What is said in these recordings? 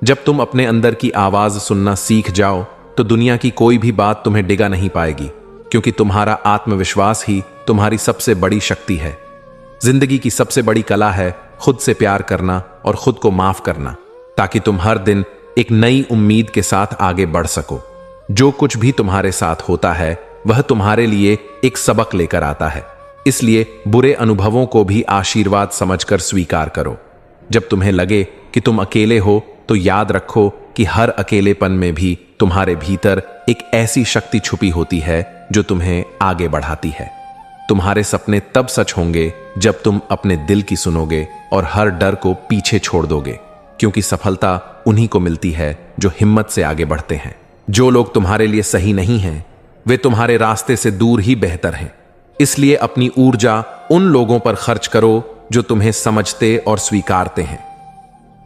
जब तुम अपने अंदर की आवाज सुनना सीख जाओ तो दुनिया की कोई भी बात तुम्हें डिगा नहीं पाएगी, क्योंकि तुम्हारा आत्मविश्वास ही तुम्हारी सबसे बड़ी शक्ति है। जिंदगी की सबसे बड़ी कला है खुद से प्यार करना और खुद को माफ करना, ताकि तुम हर दिन एक नई उम्मीद के साथ आगे बढ़ सको। जो कुछ भी तुम्हारे साथ होता है वह तुम्हारे लिए एक सबक लेकर आता है, इसलिए बुरे अनुभवों को भी आशीर्वाद समझकर स्वीकार करो। जब तुम्हें लगे कि तुम अकेले हो तो याद रखो कि हर अकेलेपन में भी तुम्हारे भीतर एक ऐसी शक्ति छुपी होती है जो तुम्हें आगे बढ़ाती है। तुम्हारे सपने तब सच होंगे जब तुम अपने दिल की सुनोगे और हर डर को पीछे छोड़ दोगे, क्योंकि सफलता उन्हीं को मिलती है जो हिम्मत से आगे बढ़ते हैं। जो लोग तुम्हारे लिए सही नहीं हैं वे तुम्हारे रास्ते से दूर ही बेहतर हैं, इसलिए अपनी ऊर्जा उन लोगों पर खर्च करो जो तुम्हें समझते और स्वीकारते हैं।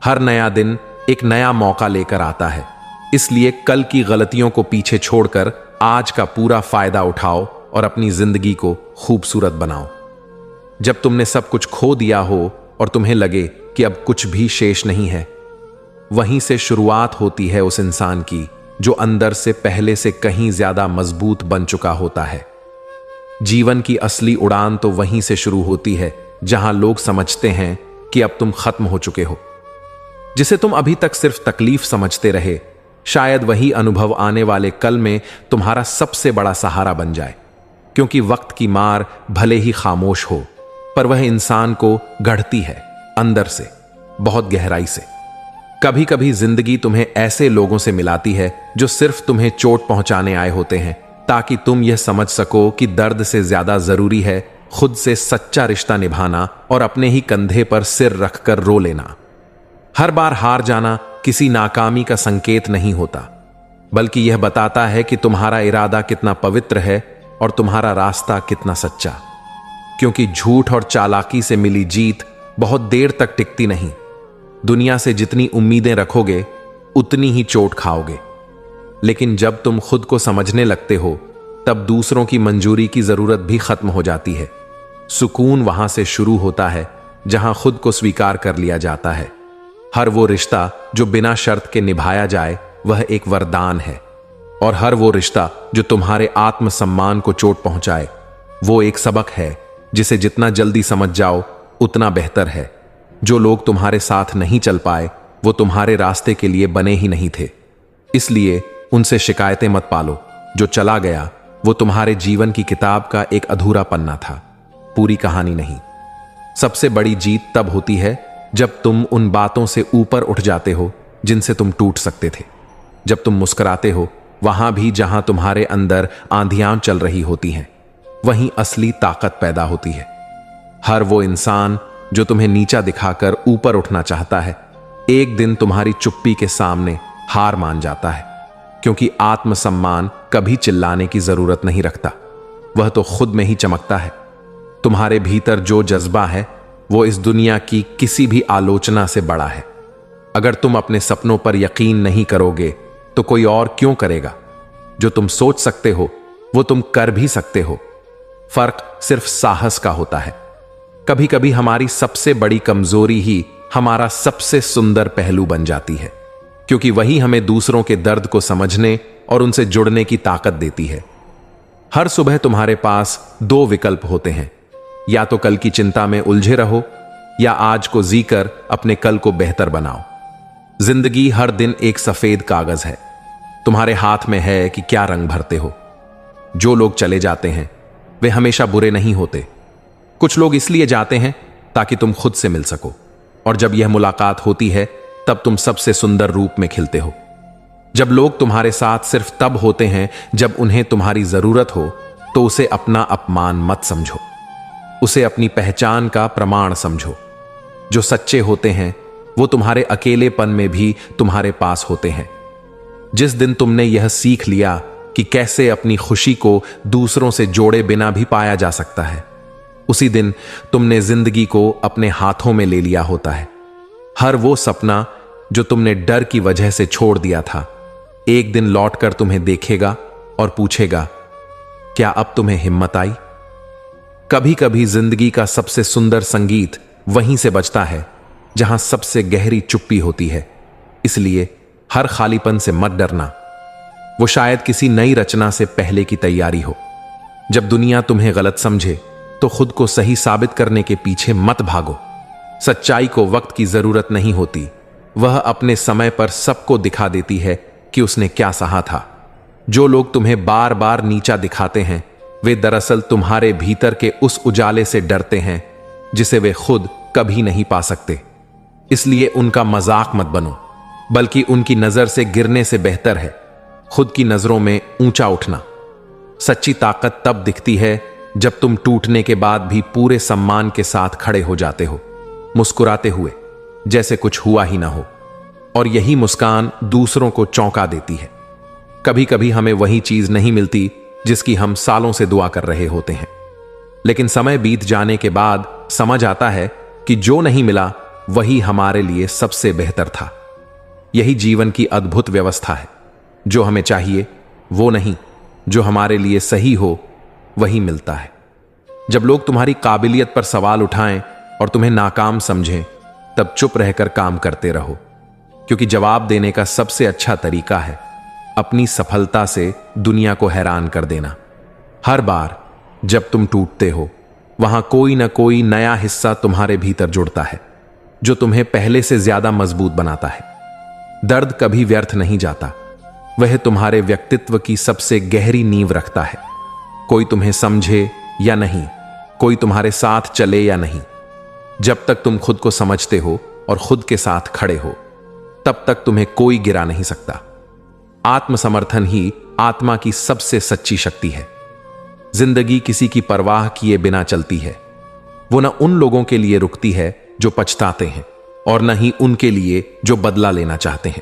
हर नया दिन एक नया मौका लेकर आता है, इसलिए कल की गलतियों को पीछे छोड़कर आज का पूरा फायदा उठाओ और अपनी जिंदगी को खूबसूरत बनाओ। जब तुमने सब कुछ खो दिया हो और तुम्हें लगे कि अब कुछ भी शेष नहीं है, वहीं से शुरुआत होती है उस इंसान की जो अंदर से पहले से कहीं ज्यादा मजबूत बन चुका होता है। जीवन की असली उड़ान तो वहीं से शुरू होती है जहां लोग समझते हैं कि अब तुम खत्म हो चुके हो। जिसे तुम अभी तक सिर्फ तकलीफ समझते रहे, शायद वही अनुभव आने वाले कल में तुम्हारा सबसे बड़ा सहारा बन जाए, क्योंकि वक्त की मार भले ही खामोश हो पर वह इंसान को गढ़ती है अंदर से, बहुत गहराई से। कभी कभी जिंदगी तुम्हें ऐसे लोगों से मिलाती है जो सिर्फ तुम्हें चोट पहुंचाने आए होते हैं, ताकि तुम यह समझ सको कि दर्द से ज्यादा जरूरी है खुद से सच्चा रिश्ता निभाना और अपने ही कंधे पर सिर रखकर रो लेना। हर बार हार जाना किसी नाकामी का संकेत नहीं होता, बल्कि यह बताता है कि तुम्हारा इरादा कितना पवित्र है और तुम्हारा रास्ता कितना सच्चा। क्योंकि झूठ और चालाकी से मिली जीत बहुत देर तक टिकती नहीं। दुनिया से जितनी उम्मीदें रखोगे उतनी ही चोट खाओगे। लेकिन जब तुम खुद को समझने लगते हो तब दूसरों की मंजूरी की जरूरत भी खत्म हो जाती है। सुकून वहां से शुरू होता है जहां खुद को स्वीकार कर लिया जाता है। हर वो रिश्ता जो बिना शर्त के निभाया जाए वह एक वरदान है, और हर वो रिश्ता जो तुम्हारे आत्मसम्मान को चोट पहुंचाए वो एक सबक है जिसे जितना जल्दी समझ जाओ उतना बेहतर है। जो लोग तुम्हारे साथ नहीं चल पाए वो तुम्हारे रास्ते के लिए बने ही नहीं थे, इसलिए उनसे शिकायतें मत पालो। जो चला गया वो तुम्हारे जीवन की किताब का एक अधूरा पन्ना था, पूरी कहानी नहीं। सबसे बड़ी जीत तब होती है जब तुम उन बातों से ऊपर उठ जाते हो जिनसे तुम टूट सकते थे। जब तुम मुस्कुराते हो वहां भी जहां तुम्हारे अंदर आंधियां चल रही होती हैं, वहीं असली ताकत पैदा होती है। हर वो इंसान जो तुम्हें नीचा दिखाकर ऊपर उठना चाहता है, एक दिन तुम्हारी चुप्पी के सामने हार मान जाता है, क्योंकि आत्मसम्मान कभी चिल्लाने की जरूरत नहीं रखता, वह तो खुद में ही चमकता है। तुम्हारे भीतर जो जज्बा है वो इस दुनिया की किसी भी आलोचना से बड़ा है। अगर तुम अपने सपनों पर यकीन नहीं करोगे तो कोई और क्यों करेगा? जो तुम सोच सकते हो वो तुम कर भी सकते हो। फर्क सिर्फ साहस का होता है। कभी कभी हमारी सबसे बड़ी कमजोरी ही हमारा सबसे सुंदर पहलू बन जाती है, क्योंकि वही हमें दूसरों के दर्द को समझने और उनसे जुड़ने की ताकत देती है। हर सुबह तुम्हारे पास दो विकल्प होते हैं, या तो कल की चिंता में उलझे रहो या आज को जीकर अपने कल को बेहतर बनाओ। जिंदगी हर दिन एक सफेद कागज है, तुम्हारे हाथ में है कि क्या रंग भरते हो। जो लोग चले जाते हैं वे हमेशा बुरे नहीं होते। कुछ लोग इसलिए जाते हैं ताकि तुम खुद से मिल सको, और जब यह मुलाकात होती है तब तुम सबसे सुंदर रूप में खिलते हो। जब लोग तुम्हारे साथ सिर्फ तब होते हैं जब उन्हें तुम्हारी जरूरत हो, तो उसे अपना अपमान मत समझो, उसे अपनी पहचान का प्रमाण समझो। जो सच्चे होते हैं वो तुम्हारे अकेलेपन में भी तुम्हारे पास होते हैं। जिस दिन तुमने यह सीख लिया कि कैसे अपनी खुशी को दूसरों से जोड़े बिना भी पाया जा सकता है, उसी दिन तुमने जिंदगी को अपने हाथों में ले लिया होता है। हर वो सपना जो तुमने डर की वजह से छोड़ दिया था, एक दिन लौटकर तुम्हें देखेगा और पूछेगा, क्या अब तुम्हें हिम्मत आई? कभी कभी जिंदगी का सबसे सुंदर संगीत वहीं से बजता है जहां सबसे गहरी चुप्पी होती है, इसलिए हर खालीपन से मत डरना। वो शायद किसी नई रचना से पहले की तैयारी हो। जब दुनिया तुम्हें गलत समझे तो खुद को सही साबित करने के पीछे मत भागो। सच्चाई को वक्त की जरूरत नहीं होती, वह अपने समय पर सबको दिखा देती है कि उसने क्या सहा था। जो लोग तुम्हें बार बार नीचा दिखाते हैं वे दरअसल तुम्हारे भीतर के उस उजाले से डरते हैं जिसे वे खुद कभी नहीं पा सकते। इसलिए उनका मजाक मत बनो, बल्कि उनकी नजर से गिरने से बेहतर है खुद की नजरों में ऊंचा उठना। सच्ची ताकत तब दिखती है जब तुम टूटने के बाद भी पूरे सम्मान के साथ खड़े हो जाते हो, मुस्कुराते हुए, जैसे कुछ हुआ ही ना हो। और यही मुस्कान दूसरों को चौंका देती है। कभी कभी हमें वही चीज नहीं मिलती जिसकी हम सालों से दुआ कर रहे होते हैं, लेकिन समय बीत जाने के बाद समझ आता है कि जो नहीं मिला वही हमारे लिए सबसे बेहतर था। यही जीवन की अद्भुत व्यवस्था है। जो हमें चाहिए वो नहीं, जो हमारे लिए सही हो वही मिलता है। जब लोग तुम्हारी काबिलियत पर सवाल उठाएं और तुम्हें नाकाम समझें, तब चुप रहकर काम करते रहो, क्योंकि जवाब देने का सबसे अच्छा तरीका है अपनी सफलता से दुनिया को हैरान कर देना। हर बार जब तुम टूटते हो वहां कोई ना कोई नया हिस्सा तुम्हारे भीतर जुड़ता है जो तुम्हें पहले से ज्यादा मजबूत बनाता है। दर्द कभी व्यर्थ नहीं जाता, वह तुम्हारे व्यक्तित्व की सबसे गहरी नींव रखता है। कोई तुम्हें समझे या नहीं, कोई तुम्हारे साथ चले या नहीं, जब तक तुम खुद को समझते हो और खुद के साथ खड़े हो तब तक तुम्हें कोई गिरा नहीं सकता। आत्मसमर्थन ही आत्मा की सबसे सच्ची शक्ति है। जिंदगी किसी की परवाह किए बिना चलती है। वो न उन लोगों के लिए रुकती है जो पछताते हैं और न ही उनके लिए जो बदला लेना चाहते हैं।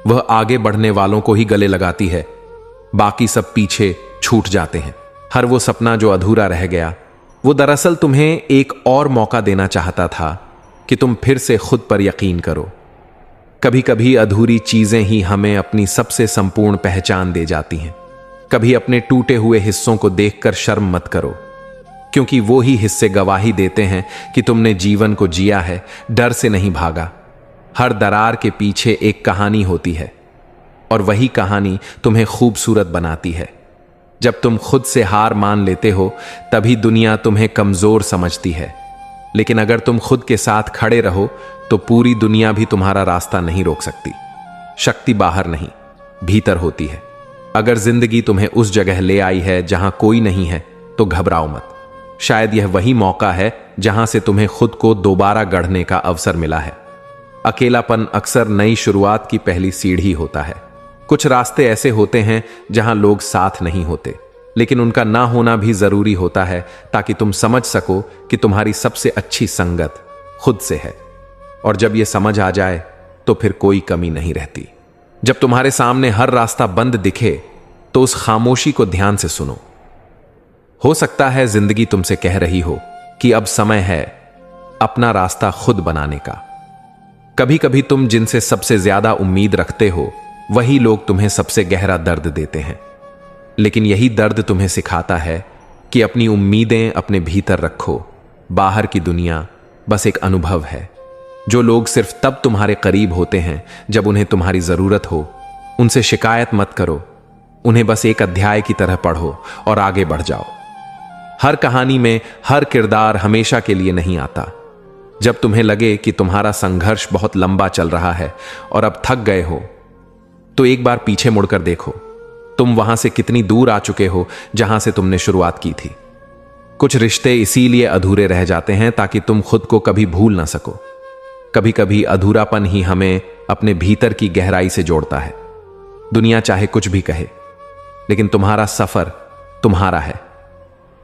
वह आगे बढ़ने वालों को ही गले लगाती है, बाकी सब पीछे छूट जाते हैं। हर वो सपना जो अधूरा रह गया वो दरअसल तुम्हें एक और मौका देना चाहता था कि तुम फिर से खुद पर यकीन करो। कभी कभी अधूरी चीजें ही हमें अपनी सबसे संपूर्ण पहचान दे जाती हैं। कभी अपने टूटे हुए हिस्सों को देखकर शर्म मत करो, क्योंकि वो ही हिस्से गवाही देते हैं कि तुमने जीवन को जिया है, डर से नहीं भागा। हर दरार के पीछे एक कहानी होती है और वही कहानी तुम्हें खूबसूरत बनाती है। जब तुम खुद से हार मान लेते हो तभी दुनिया तुम्हें कमजोर समझती है, लेकिन अगर तुम खुद के साथ खड़े रहो तो पूरी दुनिया भी तुम्हारा रास्ता नहीं रोक सकती। शक्ति बाहर नहीं, भीतर होती है। अगर जिंदगी तुम्हें उस जगह ले आई है जहां कोई नहीं है तो घबराओ मत। शायद यह वही मौका है जहां से तुम्हें खुद को दोबारा गढ़ने का अवसर मिला है। अकेलापन अक्सर नई शुरुआत की पहली सीढ़ी होता है। कुछ रास्ते ऐसे होते हैं जहां लोग साथ नहीं होते, लेकिन उनका ना होना भी जरूरी होता है ताकि तुम समझ सको कि तुम्हारी सबसे अच्छी संगत खुद से है। और जब यह समझ आ जाए तो फिर कोई कमी नहीं रहती। जब तुम्हारे सामने हर रास्ता बंद दिखे तो उस खामोशी को ध्यान से सुनो। हो सकता है जिंदगी तुमसे कह रही हो कि अब समय है अपना रास्ता खुद बनाने का। कभी कभी तुम जिनसे सबसे ज्यादा उम्मीद रखते हो वही लोग तुम्हें सबसे गहरा दर्द देते हैं, लेकिन यही दर्द तुम्हें सिखाता है कि अपनी उम्मीदें अपने भीतर रखो। बाहर की दुनिया बस एक अनुभव है। जो लोग सिर्फ तब तुम्हारे करीब होते हैं जब उन्हें तुम्हारी जरूरत हो, उनसे शिकायत मत करो। उन्हें बस एक अध्याय की तरह पढ़ो और आगे बढ़ जाओ। हर कहानी में हर किरदार हमेशा के लिए नहीं आता। जब तुम्हें लगे कि तुम्हारा संघर्ष बहुत लंबा चल रहा है और अब थक गए हो, तो एक बार पीछे मुड़कर देखो। तुम वहां से कितनी दूर आ चुके हो जहां से तुमने शुरुआत की थी। कुछ रिश्ते इसीलिए अधूरे रह जाते हैं ताकि तुम खुद को कभी भूल ना सको। कभी कभी अधूरापन ही हमें अपने भीतर की गहराई से जोड़ता है। दुनिया चाहे कुछ भी कहे, लेकिन तुम्हारा सफर तुम्हारा है।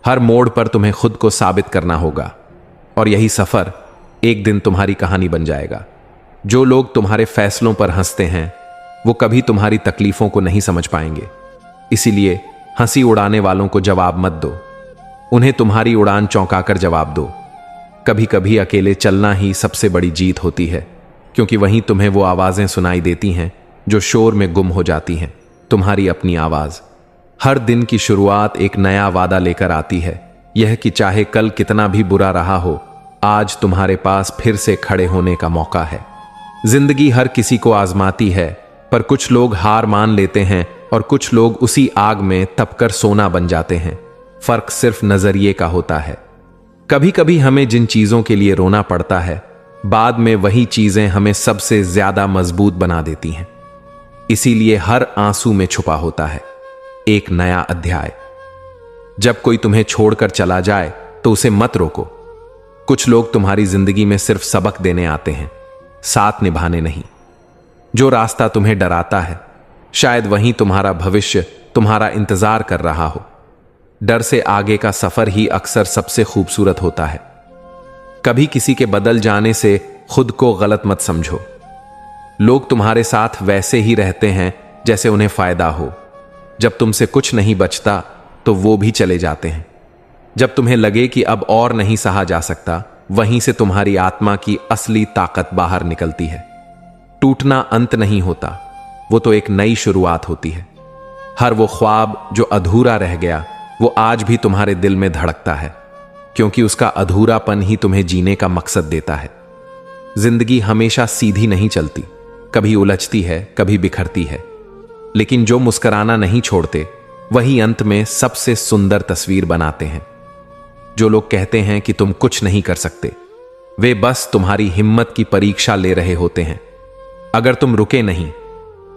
हर मोड़ पर तुम्हें खुद को साबित करना होगा और यही सफर एक दिन तुम्हारी कहानी बन जाएगा। जो लोग तुम्हारे फैसलों पर हंसते हैं वो कभी तुम्हारी तकलीफों को नहीं समझ पाएंगे। इसीलिए हंसी उड़ाने वालों को जवाब मत दो, उन्हें तुम्हारी उड़ान चौंकाकर जवाब दो। कभी कभी अकेले चलना ही सबसे बड़ी जीत होती है, क्योंकि वहीं तुम्हें वो आवाजें सुनाई देती हैं जो शोर में गुम हो जाती हैं। तुम्हारी अपनी आवाज। हर दिन की शुरुआत एक नया वादा लेकर आती है, यह कि चाहे कल कितना भी बुरा रहा हो, आज तुम्हारे पास फिर से खड़े होने का मौका है। जिंदगी हर किसी को आजमाती है, पर कुछ लोग हार मान लेते हैं और कुछ लोग उसी आग में तपकर सोना बन जाते हैं। फर्क सिर्फ नजरिए का होता है। कभी कभी हमें जिन चीजों के लिए रोना पड़ता है, बाद में वही चीजें हमें सबसे ज्यादा मजबूत बना देती हैं। इसीलिए हर आंसू में छुपा होता है एक नया अध्याय। जब कोई तुम्हें छोड़कर चला जाए तो उसे मत रोको। कुछ लोग तुम्हारी जिंदगी में सिर्फ सबक देने आते हैं, साथ निभाने नहीं। जो रास्ता तुम्हें डराता है, शायद वहीं तुम्हारा भविष्य तुम्हारा इंतजार कर रहा हो। डर से आगे का सफर ही अक्सर सबसे खूबसूरत होता है। कभी किसी के बदल जाने से खुद को गलत मत समझो। लोग तुम्हारे साथ वैसे ही रहते हैं जैसे उन्हें फायदा हो। जब तुमसे कुछ नहीं बचता तो वो भी चले जाते हैं। जब तुम्हें लगे कि अब और नहीं सहा जा सकता, वहीं से तुम्हारी आत्मा की असली ताकत बाहर निकलती है। टूटना अंत नहीं होता, वो तो एक नई शुरुआत होती है। हर वो ख्वाब जो अधूरा रह गया, वो आज भी तुम्हारे दिल में धड़कता है, क्योंकि उसका अधूरापन ही तुम्हें जीने का मकसद देता है। जिंदगी हमेशा सीधी नहीं चलती, कभी उलझती है, कभी बिखरती है, लेकिन जो मुस्कुराना नहीं छोड़ते वही अंत में सबसे सुंदर तस्वीर बनाते हैं। जो लोग कहते हैं कि तुम कुछ नहीं कर सकते, वे बस तुम्हारी हिम्मत की परीक्षा ले रहे होते हैं। अगर तुम रुके नहीं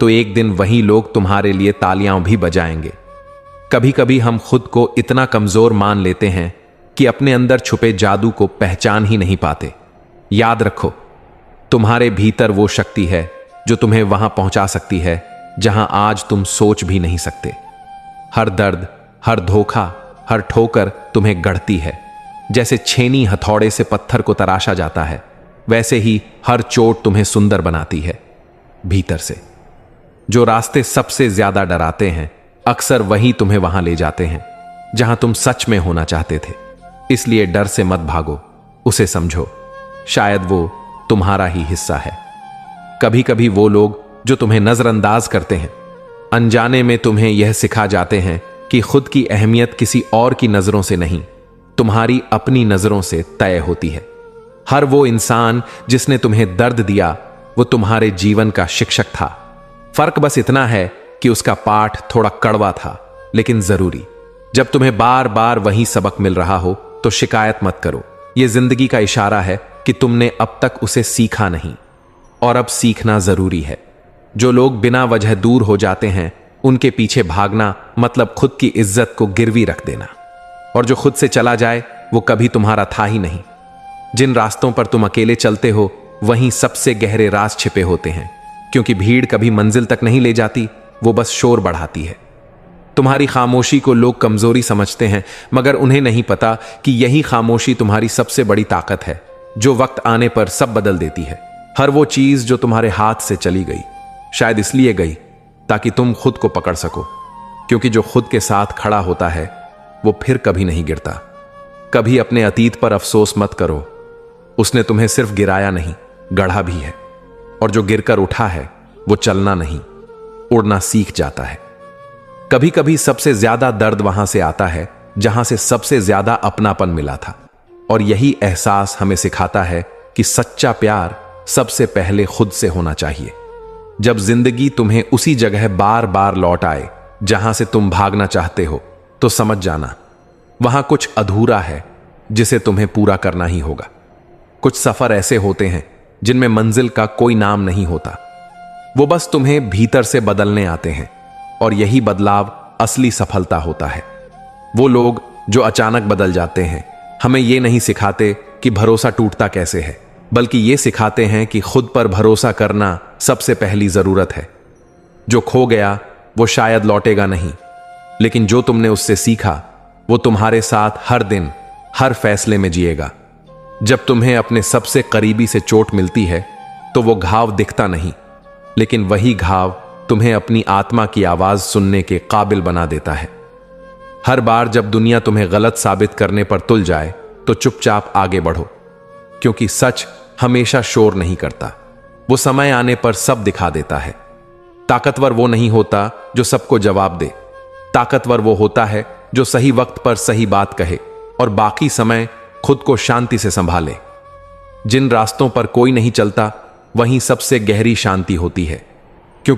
तो एक दिन वही लोग तुम्हारे लिए तालियां भी बजाएंगे। कभी कभी हम खुद को इतना कमजोर मान लेते हैं कि अपने अंदर छुपे जादू को पहचान ही नहीं पाते। याद रखो, तुम्हारे भीतर वो शक्ति है जो तुम्हें वहां पहुंचा सकती है जहां आज तुम सोच भी नहीं सकते। हर दर्द, हर धोखा, हर ठोकर तुम्हें गढ़ती है। जैसे छेनी हथौड़े से पत्थर को तराशा जाता है, वैसे ही हर चोट तुम्हें सुंदर बनाती है भीतर से। जो रास्ते सबसे ज्यादा डराते हैं, अक्सर वही तुम्हें वहां ले जाते हैं जहां तुम सच में होना चाहते थे। इसलिए डर से मत भागो, उसे समझो, शायद वो तुम्हारा ही हिस्सा है। कभी कभी वो लोग जो तुम्हें नजरअंदाज करते हैं, अनजाने में तुम्हें यह सिखा जाते हैं कि खुद की अहमियत किसी और की नजरों से नहीं, तुम्हारी अपनी नजरों से तय होती है। हर वो इंसान जिसने तुम्हें दर्द दिया, वो तुम्हारे जीवन का शिक्षक था। फर्क बस इतना है कि उसका पाठ थोड़ा कड़वा था, लेकिन जरूरी। जब तुम्हें बार बार वही सबक मिल रहा हो तो शिकायत मत करो। यह जिंदगी का इशारा है कि तुमने अब तक उसे सीखा नहीं और अब सीखना जरूरी है। जो लोग बिना वजह दूर हो जाते हैं, उनके पीछे भागना मतलब खुद की इज्जत को गिरवी रख देना। और जो खुद से चला जाए, वो कभी तुम्हारा था ही नहीं। जिन रास्तों पर तुम अकेले चलते हो, वहीं सबसे गहरे राज छिपे होते हैं, क्योंकि भीड़ कभी मंजिल तक नहीं ले जाती, वो बस शोर बढ़ाती है। तुम्हारी खामोशी को लोग कमजोरी समझते हैं, मगर उन्हें नहीं पता कि यही खामोशी तुम्हारी सबसे बड़ी ताकत है, जो वक्त आने पर सब बदल देती है। हर वो चीज जो तुम्हारे हाथ से चली गई, शायद इसलिए गई ताकि तुम खुद को पकड़ सको, क्योंकि जो खुद के साथ खड़ा होता है वो फिर कभी नहीं गिरता। कभी अपने अतीत पर अफसोस मत करो, उसने तुम्हें सिर्फ गिराया नहीं, गढ़ा भी है। और जो गिरकर उठा है वो चलना नहीं, उड़ना सीख जाता है। कभी कभी सबसे ज्यादा दर्द वहां से आता है जहां से सबसे ज्यादा अपनापन मिला था। और यही एहसास हमें सिखाता है कि सच्चा प्यार सबसे पहले खुद से होना चाहिए। जब जिंदगी तुम्हें उसी जगह बार बार लौट आए जहां से तुम भागना चाहते हो, तो समझ जाना वहां कुछ अधूरा है जिसे तुम्हें पूरा करना ही होगा। कुछ सफर ऐसे होते हैं जिनमें मंजिल का कोई नाम नहीं होता, वो बस तुम्हें भीतर से बदलने आते हैं, और यही बदलाव असली सफलता होता है। वो लोग जो अचानक बदल जाते हैं, हमें ये नहीं सिखाते कि भरोसा टूटता कैसे है, बल्कि ये सिखाते हैं कि खुद पर भरोसा करना सबसे पहली जरूरत है। जो खो गया वो शायद लौटेगा नहीं, लेकिन जो तुमने उससे सीखा वो तुम्हारे साथ हर दिन, हर फैसले में जिएगा। जब तुम्हें अपने सबसे करीबी से चोट मिलती है तो वो घाव दिखता नहीं, लेकिन वही घाव तुम्हें अपनी आत्मा की आवाज सुनने के काबिल बना देता है। हर बार जब दुनिया तुम्हें गलत साबित करने पर तुल जाए तो चुपचाप आगे बढ़ो, क्योंकि सच हमेशा शोर नहीं करता, वो समय आने पर सब दिखा देता है। ताकतवर वो नहीं होता जो सबको जवाब दे, ताकतवर वो होता है जो सही वक्त पर सही बात कहे और बाकी समय खुद को शांति से संभाले। जिन रास्तों पर कोई नहीं चलता, वहीं सबसे गहरी शांति होती है।